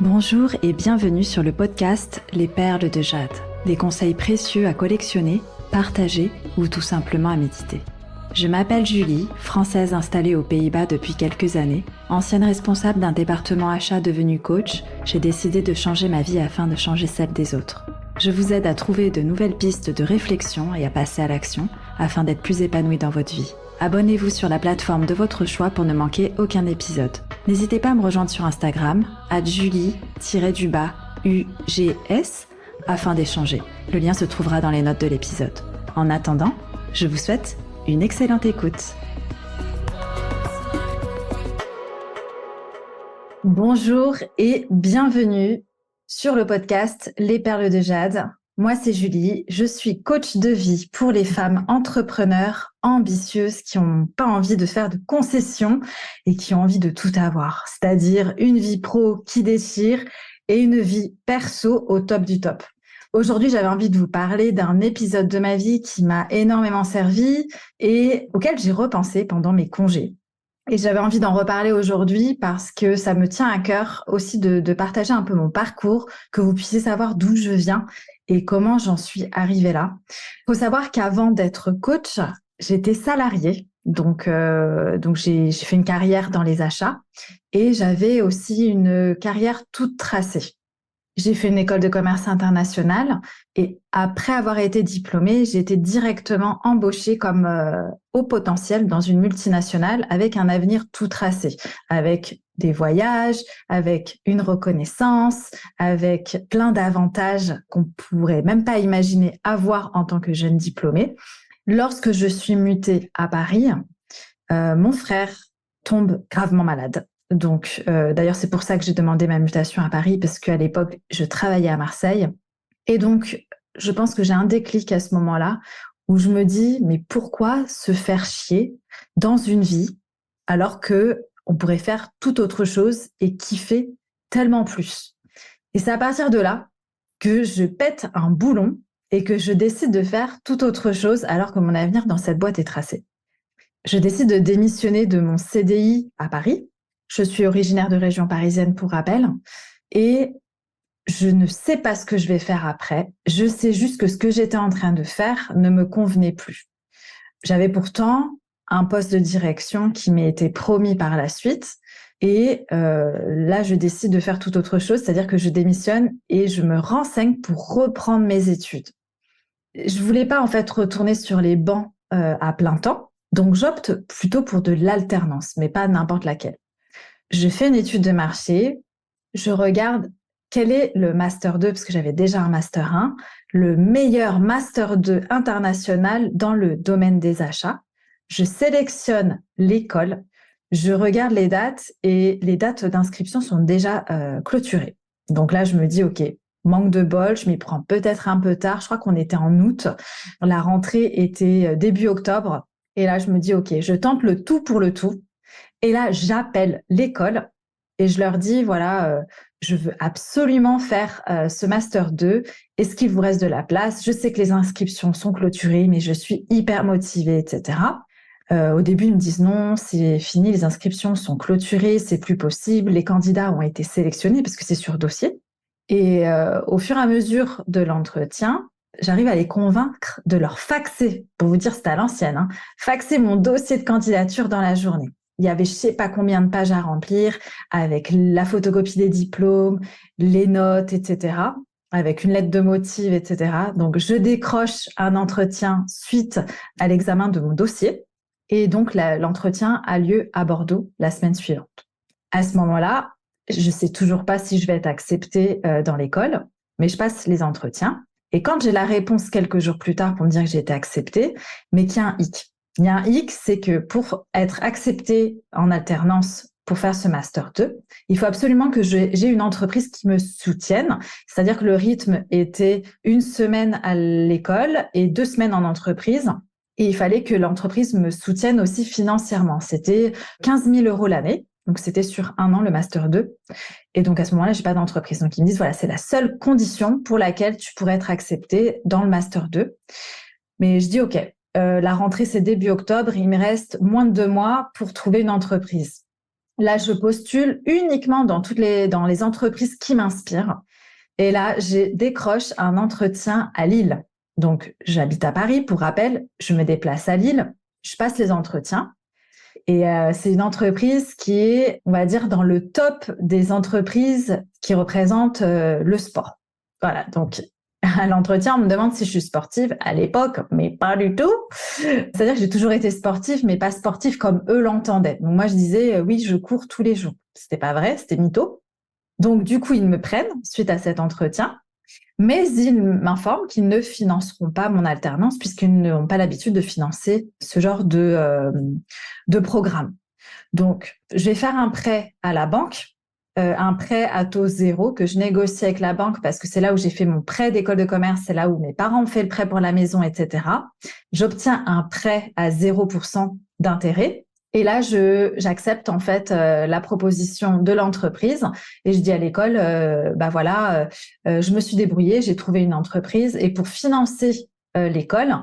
Bonjour et bienvenue sur le podcast Les Perles de Jade. Des conseils précieux à collectionner, partager ou tout simplement à méditer. Je m'appelle Julie, française installée aux Pays-Bas depuis quelques années. Ancienne responsable d'un département achat devenu coach, j'ai décidé de changer ma vie afin de changer celle des autres. Je vous aide à trouver de nouvelles pistes de réflexion et à passer à l'action afin d'être plus épanoui dans votre vie. Abonnez-vous sur la plateforme de votre choix pour ne manquer aucun épisode. N'hésitez pas à me rejoindre sur Instagram, @julie_UGS, afin d'échanger. Le lien se trouvera dans les notes de l'épisode. En attendant, je vous souhaite une excellente écoute. Bonjour et bienvenue sur le podcast Les Perles de Jade. Moi, c'est Julie. Je suis coach de vie pour les femmes entrepreneurs ambitieuses qui n'ont pas envie de faire de concessions et qui ont envie de tout avoir, c'est-à-dire une vie pro qui déchire et une vie perso au top du top. Aujourd'hui, j'avais envie de vous parler d'un épisode de ma vie qui m'a énormément servi et auquel j'ai repensé pendant mes congés. Et j'avais envie d'en reparler aujourd'hui parce que ça me tient à cœur aussi de partager un peu mon parcours, que vous puissiez savoir d'où je viens et comment j'en suis arrivée là. Il faut savoir qu'avant d'être coach, j'étais salariée. Donc j'ai fait une carrière dans les achats et j'avais aussi une carrière toute tracée. J'ai fait une école de commerce international et après avoir été diplômée, j'ai été directement embauchée comme haut potentiel dans une multinationale avec un avenir tout tracé, avec des voyages, avec une reconnaissance, avec plein d'avantages qu'on pourrait même pas imaginer avoir en tant que jeune diplômée. Lorsque je suis mutée à Paris, mon frère tombe gravement malade. Donc, d'ailleurs, c'est pour ça que j'ai demandé ma mutation à Paris, parce qu'à l'époque, je travaillais à Marseille. Et donc, je pense que j'ai un déclic à ce moment-là où je me dis, mais pourquoi se faire chier dans une vie alors que on pourrait faire tout autre chose et kiffer tellement plus? Et c'est à partir de là que je pète un boulon et que je décide de faire tout autre chose alors que mon avenir dans cette boîte est tracé. Je décide de démissionner de mon CDI à Paris. Je suis originaire de région parisienne pour rappel et je ne sais pas ce que je vais faire après. Je sais juste que ce que j'étais en train de faire ne me convenait plus. J'avais pourtant un poste de direction qui m'ait été promis par la suite et là, je décide de faire tout autre chose, c'est-à-dire que je démissionne et je me renseigne pour reprendre mes études. Je voulais pas en fait retourner sur les bancs à plein temps, donc j'opte plutôt pour de l'alternance, mais pas n'importe laquelle. Je fais une étude de marché, je regarde quel est le Master 2, parce que j'avais déjà un Master 1, le meilleur Master 2 international dans le domaine des achats. Je sélectionne l'école, je regarde les dates et les dates d'inscription sont déjà clôturées. Donc là, je me dis, OK, manque de bol, je m'y prends peut-être un peu tard. Je crois qu'on était en août. La rentrée était début octobre. Et là, je me dis, OK, je tente le tout pour le tout. Et là, j'appelle l'école et je leur dis, voilà, je veux absolument faire ce Master 2. Est-ce qu'il vous reste de la place? Je sais que les inscriptions sont clôturées, mais je suis hyper motivée, etc. Au début, ils me disent non, c'est fini, les inscriptions sont clôturées, c'est plus possible. Les candidats ont été sélectionnés parce que c'est sur dossier. Et au fur et à mesure de l'entretien, j'arrive à les convaincre de leur faxer, pour vous dire c'était à l'ancienne, faxer mon dossier de candidature dans la journée. Il y avait je sais pas combien de pages à remplir, avec la photocopie des diplômes, les notes, etc., avec une lettre de motif, etc. Donc, je décroche un entretien suite à l'examen de mon dossier. Et donc, l'entretien a lieu à Bordeaux la semaine suivante. À ce moment-là, je sais toujours pas si je vais être acceptée dans l'école, mais je passe les entretiens. Et quand j'ai la réponse quelques jours plus tard pour me dire que j'ai été acceptée, mais qu'il y a un hic. Il y a un hic, c'est que pour être acceptée en alternance pour faire ce Master 2, il faut absolument que j'ai une entreprise qui me soutienne. C'est-à-dire que le rythme était 1 semaine à l'école et 2 semaines en entreprise. Et il fallait que l'entreprise me soutienne aussi financièrement. C'était 15 000 € l'année. Donc, c'était sur 1 an, le Master 2. Et donc, à ce moment-là, j'ai pas d'entreprise. Donc, ils me disent, voilà, c'est la seule condition pour laquelle tu pourrais être acceptée dans le Master 2. Mais je dis, OK, la rentrée, c'est début octobre. Il me reste moins de 2 mois pour trouver une entreprise. Là, je postule uniquement dans les entreprises qui m'inspirent. Et là, décroche un entretien à Lille. Donc, j'habite à Paris. Pour rappel, je me déplace à Lille. Je passe les entretiens. Et c'est une entreprise qui est, on va dire, dans le top des entreprises qui représentent le sport. Voilà, donc à l'entretien, on me demande si je suis sportive à l'époque, mais pas du tout. C'est-à-dire que j'ai toujours été sportive, mais pas sportive comme eux l'entendaient. Donc moi, je disais, oui, je cours tous les jours. C'était pas vrai, c'était mytho. Donc du coup, ils me prennent suite à cet entretien. Mais ils m'informent qu'ils ne financeront pas mon alternance puisqu'ils n'ont pas l'habitude de financer ce genre de programme. Donc, je vais faire un prêt à la banque, un prêt à taux zéro que je négocie avec la banque parce que c'est là où j'ai fait mon prêt d'école de commerce, c'est là où mes parents ont fait le prêt pour la maison, etc. J'obtiens un prêt à 0% d'intérêt. Et là, j'accepte en fait la proposition de l'entreprise et je dis à l'école, je me suis débrouillée, j'ai trouvé une entreprise et pour financer l'école,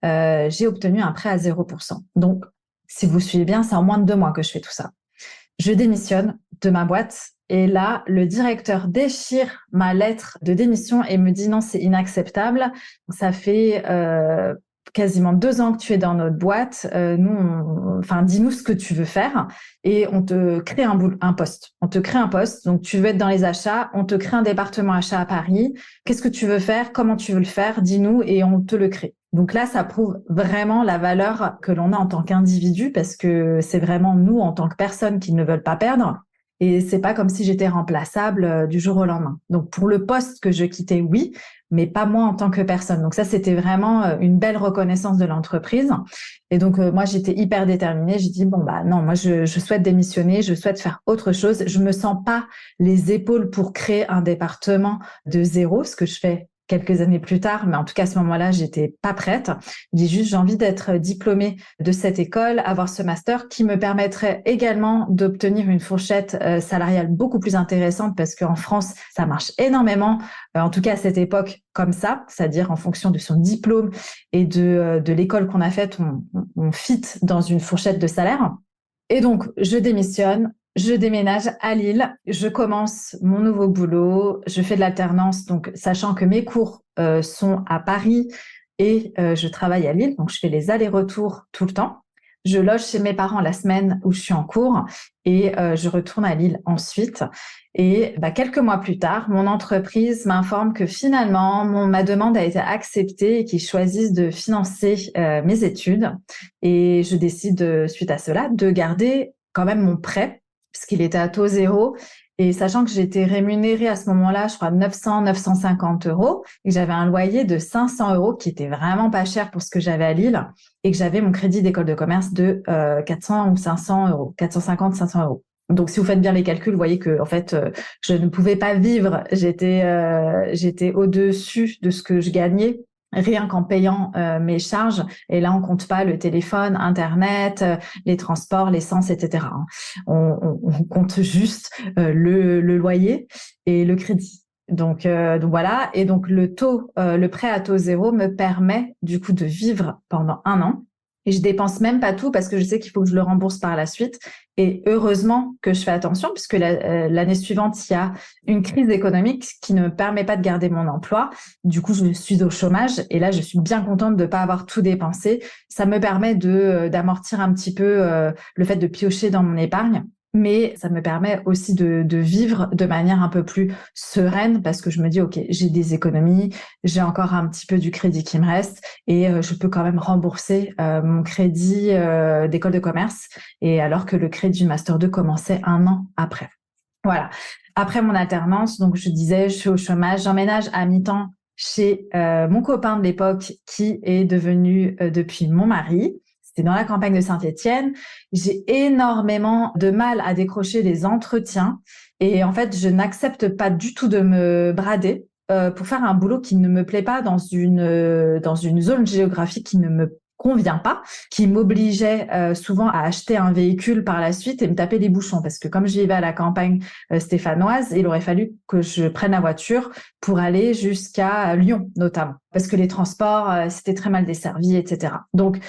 j'ai obtenu un prêt à 0%. Donc, si vous suivez bien, c'est en moins de 2 mois que je fais tout ça. Je démissionne de ma boîte et là, le directeur déchire ma lettre de démission et me dit non, c'est inacceptable. Ça fait quasiment 2 ans que tu es dans notre boîte. Dis-nous ce que tu veux faire et on te crée un poste. On te crée un poste. Donc, tu veux être dans les achats. On te crée un département achat à Paris. Qu'est-ce que tu veux faire? Comment tu veux le faire? Dis-nous et on te le crée. Donc là, ça prouve vraiment la valeur que l'on a en tant qu'individu parce que c'est vraiment nous en tant que personnes qui ne veulent pas perdre. Et c'est pas comme si j'étais remplaçable du jour au lendemain. Donc pour le poste que je quittais, oui, mais pas moi en tant que personne. Donc ça, c'était vraiment une belle reconnaissance de l'entreprise. Et donc moi, j'étais hyper déterminée. J'ai dit non, moi je souhaite démissionner, je souhaite faire autre chose. Je me sens pas les épaules pour créer un département de zéro, ce que je fais quelques années plus tard, mais en tout cas à ce moment-là, j'étais pas prête. Je dis juste, j'ai envie d'être diplômée de cette école, avoir ce master qui me permettrait également d'obtenir une fourchette salariale beaucoup plus intéressante parce qu'en France, ça marche énormément, en tout cas à cette époque comme ça, c'est-à-dire en fonction de son diplôme et de l'école qu'on a faite, on fit dans une fourchette de salaire. Et donc, je démissionne. Je déménage à Lille, je commence mon nouveau boulot, je fais de l'alternance, donc sachant que mes cours sont à Paris et je travaille à Lille, donc je fais les allers-retours tout le temps. Je loge chez mes parents la semaine où je suis en cours et je retourne à Lille ensuite. Et quelques mois plus tard, mon entreprise m'informe que finalement, ma demande a été acceptée et qu'ils choisissent de financer mes études. Et je décide, suite à cela, de garder quand même mon prêt puisqu'il était à taux zéro. Et sachant que j'étais rémunérée à ce moment-là, je crois 950 euros, et que j'avais un loyer de 500 euros qui était vraiment pas cher pour ce que j'avais à Lille, et que j'avais mon crédit d'école de commerce de 400 ou 500 euros, 450, 500 euros. Donc, si vous faites bien les calculs, vous voyez que en fait, je ne pouvais pas vivre. J'étais au-dessus de ce que je gagnais rien qu'en payant mes charges. Et là, on compte pas le téléphone, Internet, les transports, l'essence, etc. On compte juste le loyer et le crédit. Donc voilà. Et donc le prêt à taux zéro me permet du coup de vivre pendant 1 an. Et je dépense même pas tout parce que je sais qu'il faut que je le rembourse par la suite. Et heureusement que je fais attention puisque l'année suivante, il y a une crise économique qui ne me permet pas de garder mon emploi. Du coup, je suis au chômage et là, je suis bien contente de ne pas avoir tout dépensé. Ça me permet d'amortir un petit peu le fait de piocher dans mon épargne. Mais ça me permet aussi de vivre de manière un peu plus sereine parce que je me dis, OK, j'ai des économies, j'ai encore un petit peu du crédit qui me reste et je peux quand même rembourser mon crédit d'école de commerce et alors que le crédit du Master 2 commençait 1 an après. Voilà. Après mon alternance, donc je disais, je suis au chômage, j'emménage à mi-temps chez mon copain de l'époque qui est devenu depuis mon mari. C'était dans la campagne de Saint-Étienne. J'ai énormément de mal à décrocher les entretiens et en fait, je n'accepte pas du tout de me brader pour faire un boulot qui ne me plaît pas dans une zone géographique qui ne me convient pas, qui m'obligeait souvent à acheter un véhicule par la suite et me taper des bouchons parce que comme je vivais à la campagne stéphanoise, il aurait fallu que je prenne la voiture pour aller jusqu'à Lyon notamment parce que les transports c'était très mal desservi, etc. Donc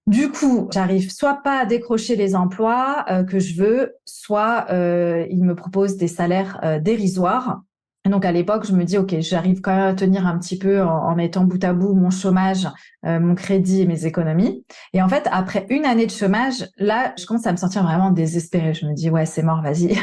Du coup, j'arrive soit pas à décrocher les emplois que je veux, soit ils me proposent des salaires dérisoires. Et donc à l'époque, je me dis, OK, j'arrive quand même à tenir un petit peu en mettant bout à bout mon chômage, mon crédit et mes économies. Et en fait, après une année de chômage, là, je commence à me sentir vraiment désespérée. Je me dis, ouais, c'est mort, vas-y.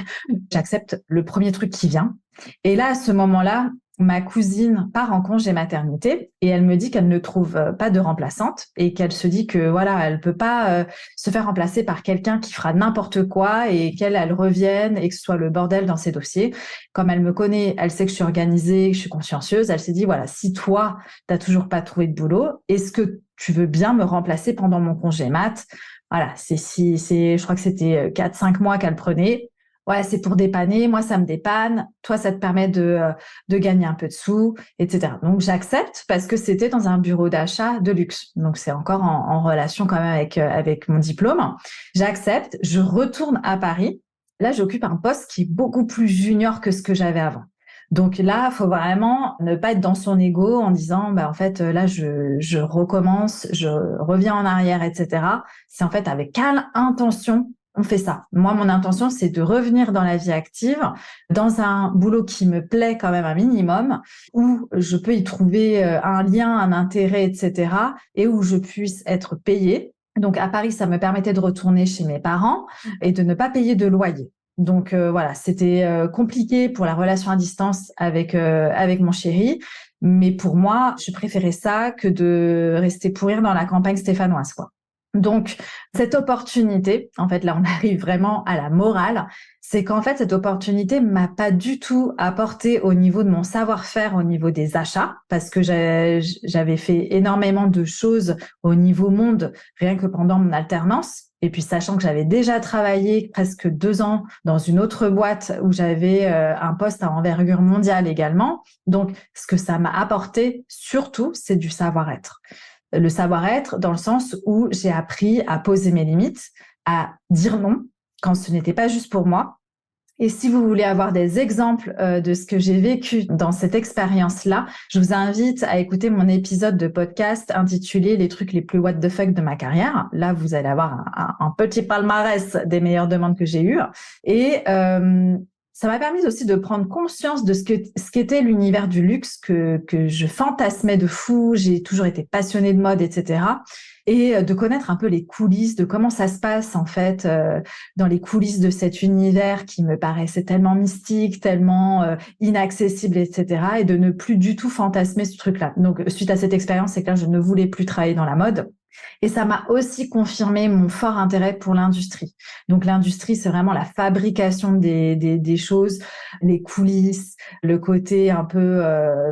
J'accepte le premier truc qui vient. Et là, à ce moment-là, ma cousine part en congé maternité et elle me dit qu'elle ne trouve pas de remplaçante et qu'elle se dit que voilà, elle peut pas se faire remplacer par quelqu'un qui fera n'importe quoi et qu'elle revienne et que ce soit le bordel dans ses dossiers. Comme elle me connaît, elle sait que je suis organisée, que je suis consciencieuse, elle s'est dit voilà, si toi, t'as toujours pas trouvé de boulot, est-ce que tu veux bien me remplacer pendant mon congé mat? Voilà, je crois que c'était 4-5 mois qu'elle prenait. Ouais, c'est pour dépanner. Moi, ça me dépanne. Toi, ça te permet de gagner un peu de sous, etc. Donc, j'accepte parce que c'était dans un bureau d'achat de luxe. Donc, c'est encore en relation quand même avec mon diplôme. J'accepte. Je retourne à Paris. Là, j'occupe un poste qui est beaucoup plus junior que ce que j'avais avant. Donc là, il faut vraiment ne pas être dans son ego en disant, bah, en fait, là, je recommence, je reviens en arrière, etc. C'est en fait avec quelle intention on fait ça. Moi, mon intention, c'est de revenir dans la vie active, dans un boulot qui me plaît quand même un minimum, où je peux y trouver un lien, un intérêt, etc., et où je puisse être payée. Donc, à Paris, ça me permettait de retourner chez mes parents et de ne pas payer de loyer. Donc, voilà, c'était compliqué pour la relation à distance avec mon chéri. Mais pour moi, je préférais ça que de rester pourrir dans la campagne stéphanoise, quoi. Donc, cette opportunité, en fait, là, on arrive vraiment à la morale, c'est qu'en fait, cette opportunité m'a pas du tout apporté au niveau de mon savoir-faire, au niveau des achats, parce que j'avais fait énormément de choses au niveau monde, rien que pendant mon alternance. Et puis, sachant que j'avais déjà travaillé presque 2 ans dans une autre boîte où j'avais un poste à envergure mondiale également. Donc, ce que ça m'a apporté, surtout, c'est du savoir-être. Le savoir-être dans le sens où j'ai appris à poser mes limites, à dire non quand ce n'était pas juste pour moi. Et si vous voulez avoir des exemples de ce que j'ai vécu dans cette expérience-là, je vous invite à écouter mon épisode de podcast intitulé Les trucs les plus what the fuck de ma carrière. Là, vous allez avoir un petit palmarès des meilleures demandes que j'ai eues. Et ça m'a permis aussi de prendre conscience de ce qu'était l'univers du luxe que je fantasmais de fou. J'ai toujours été passionnée de mode, etc. Et de connaître un peu les coulisses de comment ça se passe en fait dans les coulisses de cet univers qui me paraissait tellement mystique, tellement inaccessible, etc. Et de ne plus du tout fantasmer ce truc-là. Donc suite à cette expérience, c'est que là, je ne voulais plus travailler dans la mode. Et ça m'a aussi confirmé mon fort intérêt pour l'industrie. Donc l'industrie, c'est vraiment la fabrication des choses, les coulisses, le côté un peu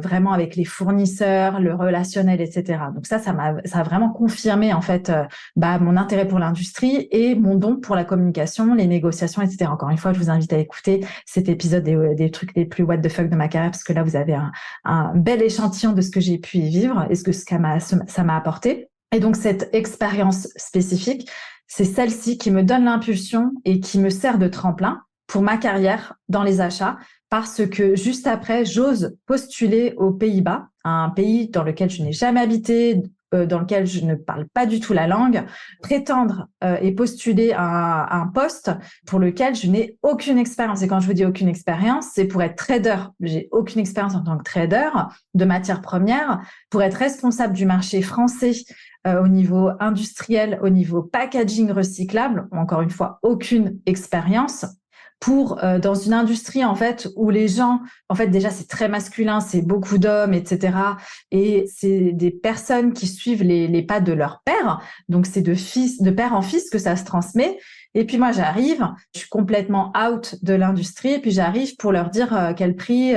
vraiment avec les fournisseurs, le relationnel, etc. Donc ça a vraiment confirmé en fait mon intérêt pour l'industrie et mon don pour la communication, les négociations, etc. Encore une fois, je vous invite à écouter cet épisode des trucs les plus what the fuck de ma carrière parce que là, vous avez un bel échantillon de ce que j'ai pu y vivre et ce que ça m'a apporté. Et donc, cette expérience spécifique, c'est celle-ci qui me donne l'impulsion et qui me sert de tremplin pour ma carrière dans les achats parce que juste après, j'ose postuler aux Pays-Bas, un pays dans lequel je n'ai jamais habité, dans lequel je ne parle pas du tout la langue, prétendre et postuler à un poste pour lequel je n'ai aucune expérience. Et quand je vous dis aucune expérience, c'est pour être trader. J'ai aucune expérience en tant que trader de matières premières, pour être responsable du marché français au niveau industriel, au niveau packaging recyclable, encore une fois, aucune expérience pour dans une industrie en fait où les gens en fait déjà c'est très masculin, c'est beaucoup d'hommes, etc. Et c'est des personnes qui suivent les pas de leur père, donc c'est de père en fils que ça se transmet. Et puis moi j'arrive, je suis complètement out de l'industrie et puis j'arrive pour leur dire quel prix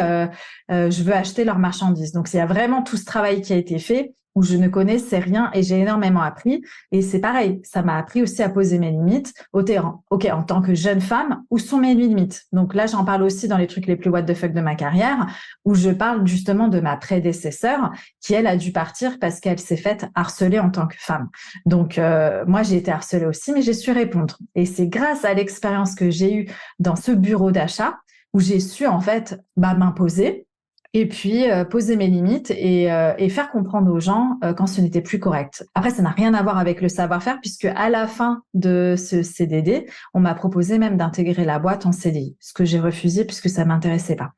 je veux acheter leurs marchandises. Donc il y a vraiment tout ce travail qui a été fait où je ne connaissais rien et j'ai énormément appris. Et c'est pareil, ça m'a appris aussi à poser mes limites au terrain. OK, en tant que jeune femme, où sont mes limites? Donc là, j'en parle aussi dans les trucs les plus what the fuck de ma carrière, où je parle justement de ma prédécesseur qui, elle, a dû partir parce qu'elle s'est faite harceler en tant que femme. Donc, moi, j'ai été harcelée aussi, mais j'ai su répondre. Et c'est grâce à l'expérience que j'ai eue dans ce bureau d'achat où j'ai su, en fait, m'imposer, et puis poser mes limites et faire comprendre aux gens quand ce n'était plus correct. Après, ça n'a rien à voir avec le savoir-faire puisque à la fin de ce CDD, on m'a proposé même d'intégrer la boîte en CDI, ce que j'ai refusé puisque ça m'intéressait pas.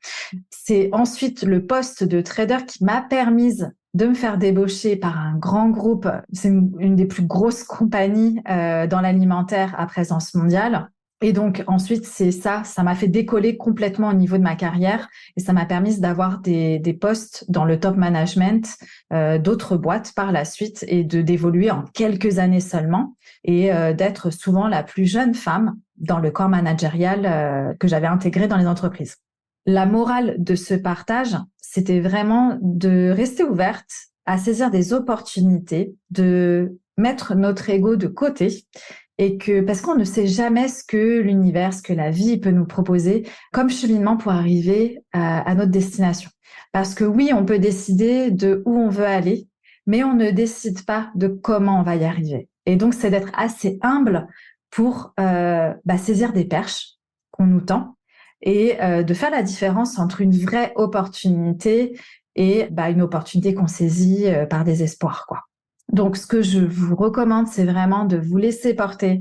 C'est ensuite le poste de trader qui m'a permise de me faire débaucher par un grand groupe. C'est une des plus grosses compagnies dans l'alimentaire à présence mondiale. Et donc ensuite, ça m'a fait décoller complètement au niveau de ma carrière et ça m'a permis d'avoir des postes dans le top management d'autres boîtes par la suite et d'évoluer en quelques années seulement et d'être souvent la plus jeune femme dans le corps managérial que j'avais intégré dans les entreprises. La morale de ce partage, c'était vraiment de rester ouverte à saisir des opportunités, de mettre notre ego de côté et parce qu'on ne sait jamais ce que l'univers, ce que la vie peut nous proposer comme cheminement pour arriver à notre destination. Parce que oui, on peut décider de où on veut aller, mais on ne décide pas de comment on va y arriver. Et donc, c'est d'être assez humble pour saisir des perches qu'on nous tend et de faire la différence entre une vraie opportunité et une opportunité qu'on saisit par désespoir, quoi. Donc, ce que je vous recommande, c'est vraiment de vous laisser porter,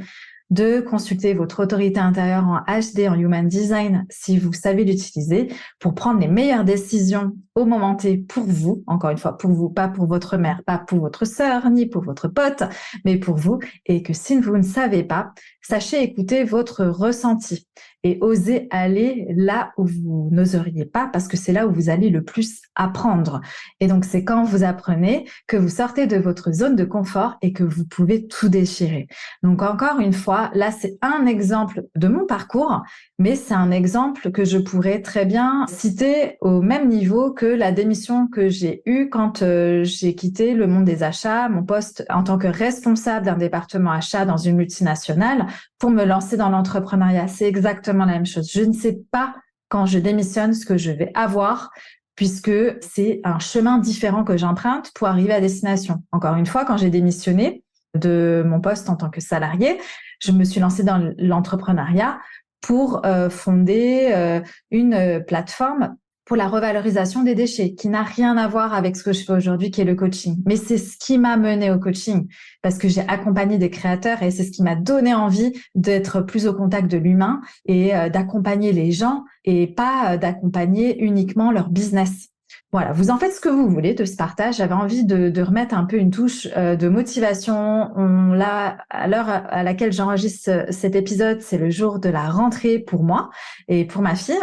de consulter votre autorité intérieure en HD, en Human Design, si vous savez l'utiliser, pour prendre les meilleures décisions au moment T pour vous, encore une fois, pour vous, pas pour votre mère, pas pour votre sœur, ni pour votre pote, mais pour vous, et que si vous ne savez pas, sachez écouter votre ressenti et osez aller là où vous n'oseriez pas parce que c'est là où vous allez le plus apprendre. Et donc, c'est quand vous apprenez que vous sortez de votre zone de confort et que vous pouvez tout déchirer. Donc, encore une fois, là, c'est un exemple de mon parcours, mais c'est un exemple que je pourrais très bien citer au même niveau que la démission que j'ai eue quand j'ai quitté le monde des achats, mon poste en tant que responsable d'un département achat dans une multinationale pour me lancer dans l'entrepreneuriat. C'est exactement la même chose. Je ne sais pas quand je démissionne ce que je vais avoir puisque c'est un chemin différent que j'emprunte pour arriver à destination. Encore une fois, quand j'ai démissionné de mon poste en tant que salarié, je me suis lancée dans l'entrepreneuriat pour fonder une plateforme pour la revalorisation des déchets, qui n'a rien à voir avec ce que je fais aujourd'hui, qui est le coaching. Mais c'est ce qui m'a mené au coaching, parce que j'ai accompagné des créateurs et c'est ce qui m'a donné envie d'être plus au contact de l'humain et d'accompagner les gens et pas d'accompagner uniquement leur business. Voilà, vous en faites ce que vous voulez de ce partage. J'avais envie de remettre un peu une touche de motivation. Là, à l'heure à laquelle j'enregistre cet épisode, c'est le jour de la rentrée pour moi et pour ma fille.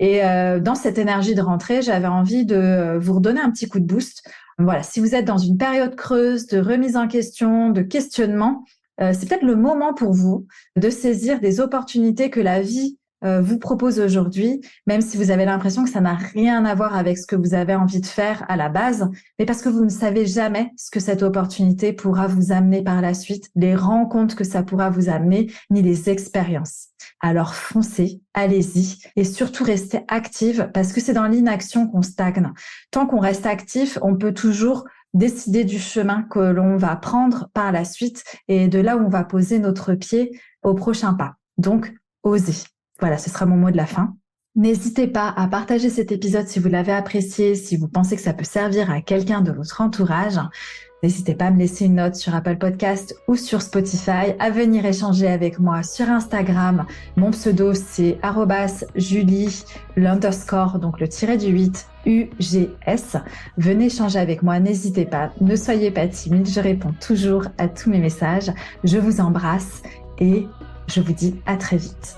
Et dans cette énergie de rentrée, j'avais envie de vous redonner un petit coup de boost. Voilà, si vous êtes dans une période creuse de remise en question, de questionnement, c'est peut-être le moment pour vous de saisir des opportunités que la vie vous propose aujourd'hui, même si vous avez l'impression que ça n'a rien à voir avec ce que vous avez envie de faire à la base, mais parce que vous ne savez jamais ce que cette opportunité pourra vous amener par la suite, les rencontres que ça pourra vous amener, ni les expériences. Alors foncez, allez-y et surtout restez active parce que c'est dans l'inaction qu'on stagne. Tant qu'on reste actif, on peut toujours décider du chemin que l'on va prendre par la suite et de là où on va poser notre pied au prochain pas. Donc, osez. Voilà, ce sera mon mot de la fin. N'hésitez pas à partager cet épisode si vous l'avez apprécié, si vous pensez que ça peut servir à quelqu'un de votre entourage. N'hésitez pas à me laisser une note sur Apple Podcast ou sur Spotify, à venir échanger avec moi sur Instagram. Mon pseudo, c'est @Julie, donc le tiré du 8, UGS. Venez échanger avec moi, n'hésitez pas, ne soyez pas timide, je réponds toujours à tous mes messages. Je vous embrasse et je vous dis à très vite.